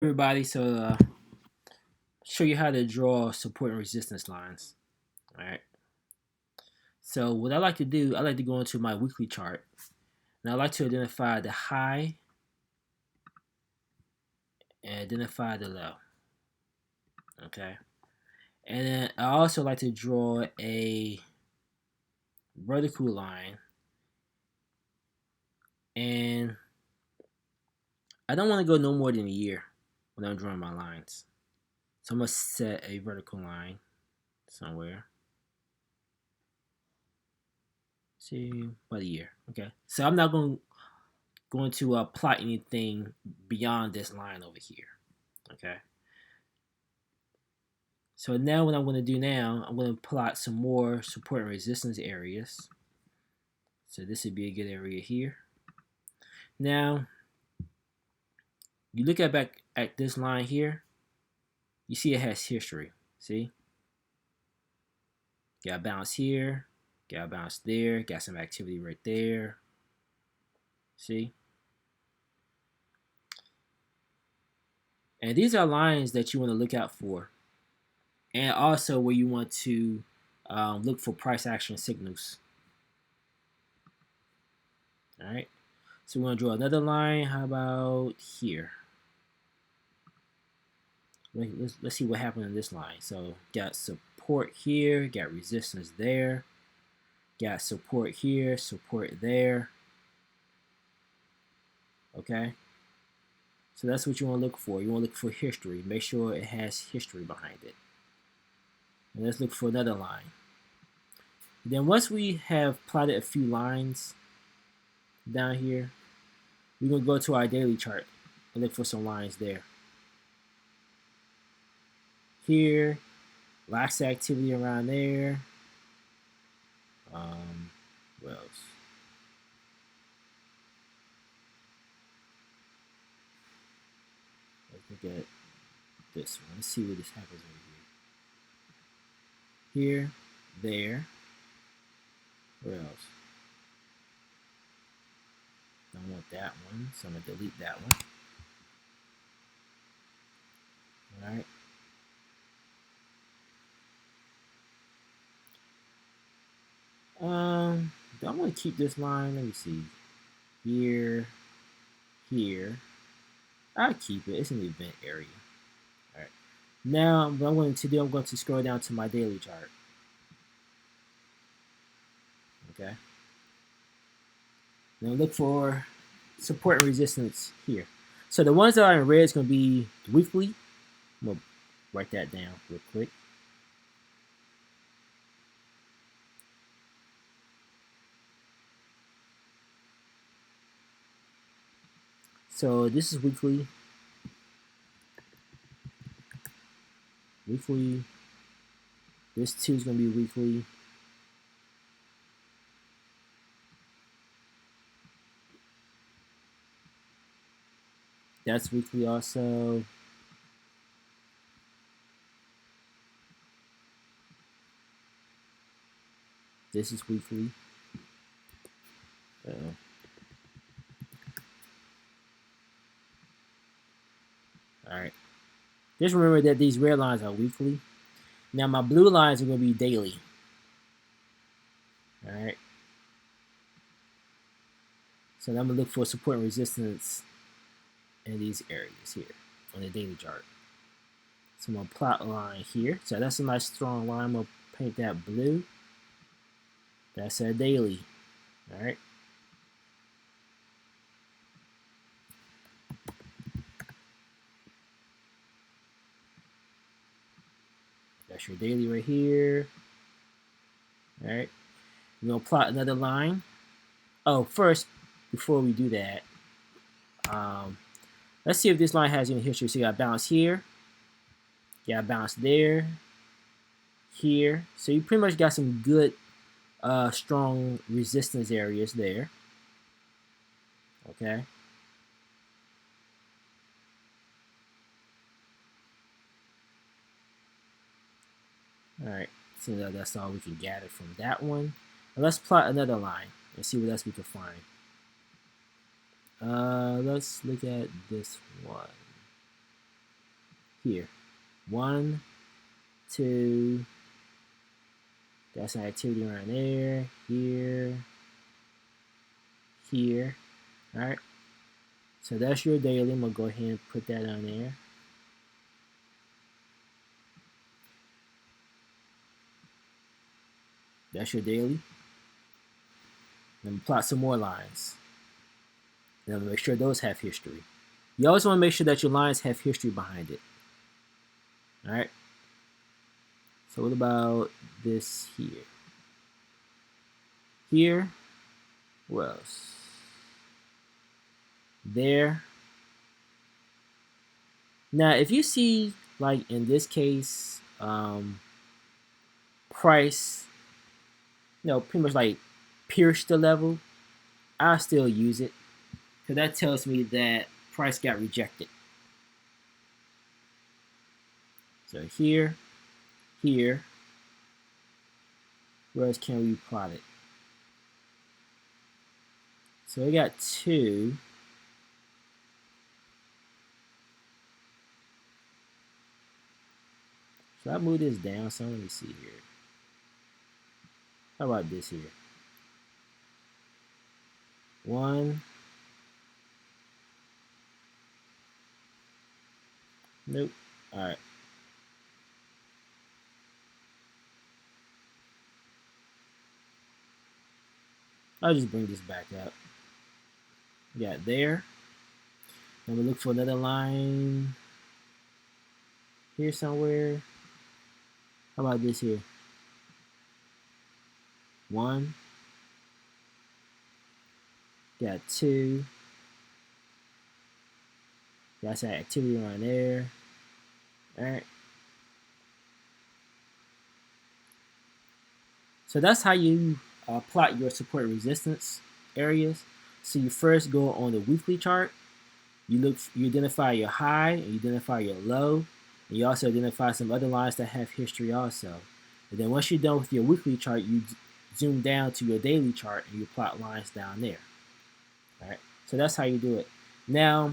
Everybody, show you how to draw support and resistance lines. All right. So what I like to do, I like to go into my weekly chart, and I like to identify the high and identify the low. Okay. And then I also like to draw a vertical line, and I don't want to go no more than a year when I'm drawing my lines. So I'm gonna set a vertical line somewhere. See, about a year. Okay. So I'm not going to plot anything beyond this line over here. Okay. So now what I'm going to do now, I'm going to plot some more support and resistance areas. So this would be a good area here. Now, you look at back at this line here, you see it has history. See? Got a bounce here, got a bounce there, got some activity right there. See? And these are lines that you want to look out for. And also where you want to look for price action signals. All right. So we're going to draw another line. How about here? Let's see what happened in this line. So got support here, got resistance there, got support here, support there. Okay. So that's what you want to look for. You want to look for history. Make sure it has history behind it. And let's look for another line. Then once we have plotted a few lines down here, we're going to go to our daily chart and look for some lines there. Here, lots of activity around there. What else? Let's look at this one. Let's see what this happens over here. Here, there. Where else? Don't want that one, so I'm gonna delete that one. Alright. Do I want to keep this line? Let me see. Here, here. I'll keep it. It's an event area. Alright. Now what I'm going to do, I'm going to scroll down to my daily chart. Okay. Now look for support and resistance here. So the ones that are in red is going to be weekly. I'm going to write that down real quick. So this is weekly. Weekly. This too is going to be weekly. That's weekly also. This is weekly. Alright. Just remember that these red lines are weekly. Now my blue lines are going to be daily. Alright. So I'm going to look for support and resistance in these areas here on the daily chart. So I'm going to plot a line here. So that's a nice strong line. I'm going to paint that blue. That's a daily. Alright. That's your daily right here. Alright. We're going to plot another line. Oh, first, before we do that, let's see if this line has any history. So you got bounce here. You got bounce there. Here. So you pretty much got some good, strong resistance areas there. Okay. Alright. So that's all we can gather from that one. And let's plot another line and see what else we can find. Let's look at this one. here. 1, 2. That's an activity right there. Here. Here. All right. So that's your daily. I'm gonna go ahead and put that on there. That's your daily. Then plot some more lines. And make sure those have history. You always want to make sure that your lines have history behind it. All right. So what about this here? Here. What else? There. Now, if you see, like in this case, price, pretty much like pierce the level, I still use it because that tells me that price got rejected. So here, here, where else can we plot it? So we got 2. Should I move this down some? Let me see here. How about this here? 1. Nope. All right. I'll just bring this back up. We got there. Then we look for another line here somewhere. How about this here? 1. Got 2. That's that activity right there. All right. So that's how you plot your support and resistance areas. So you first go on the weekly chart. You identify your high, and you identify your low, and you also identify some other lines that have history also. And then once you're done with your weekly chart, you zoom down to your daily chart and you plot lines down there. All right. So that's how you do it. Now,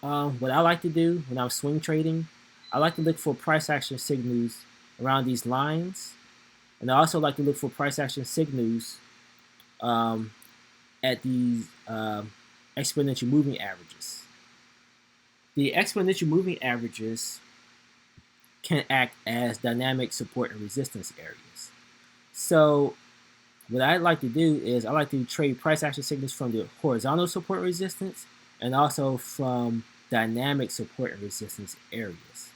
what I like to do when I'm swing trading, I like to look for price action signals around these lines. And I also like to look for price action signals at these exponential moving averages. The exponential moving averages can act as dynamic support and resistance areas. So what I like to do is I like to trade price action signals from the horizontal support resistance and also from dynamic support and resistance areas.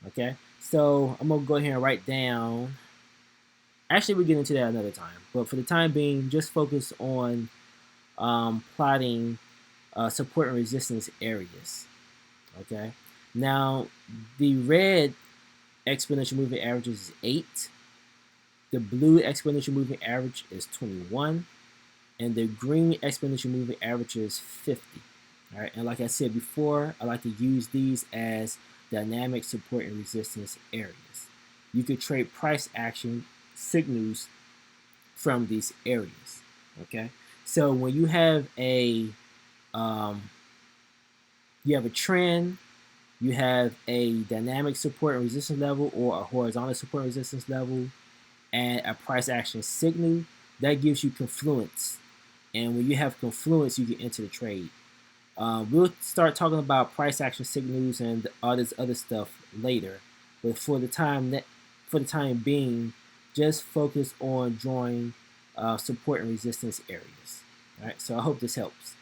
Okay, so I'm gonna go ahead and write down. Actually, we'll get into that another time. But for the time being, just focus on plotting support and resistance areas. Okay. Now, the red exponential moving average is 8. The blue exponential moving average is 21. And the green exponential moving average is 50. All right. And like I said before, I like to use these as dynamic support and resistance areas. You could trade price action signals from these areas. Okay. So when you have a trend, you have a dynamic support and resistance level or a horizontal support and resistance level and a price action signal, that gives you confluence. And when you have confluence, you get into the trade. We'll start talking about price action signals and all this other stuff later. But for the time being, just focus on drawing support and resistance areas. All right. So I hope this helps.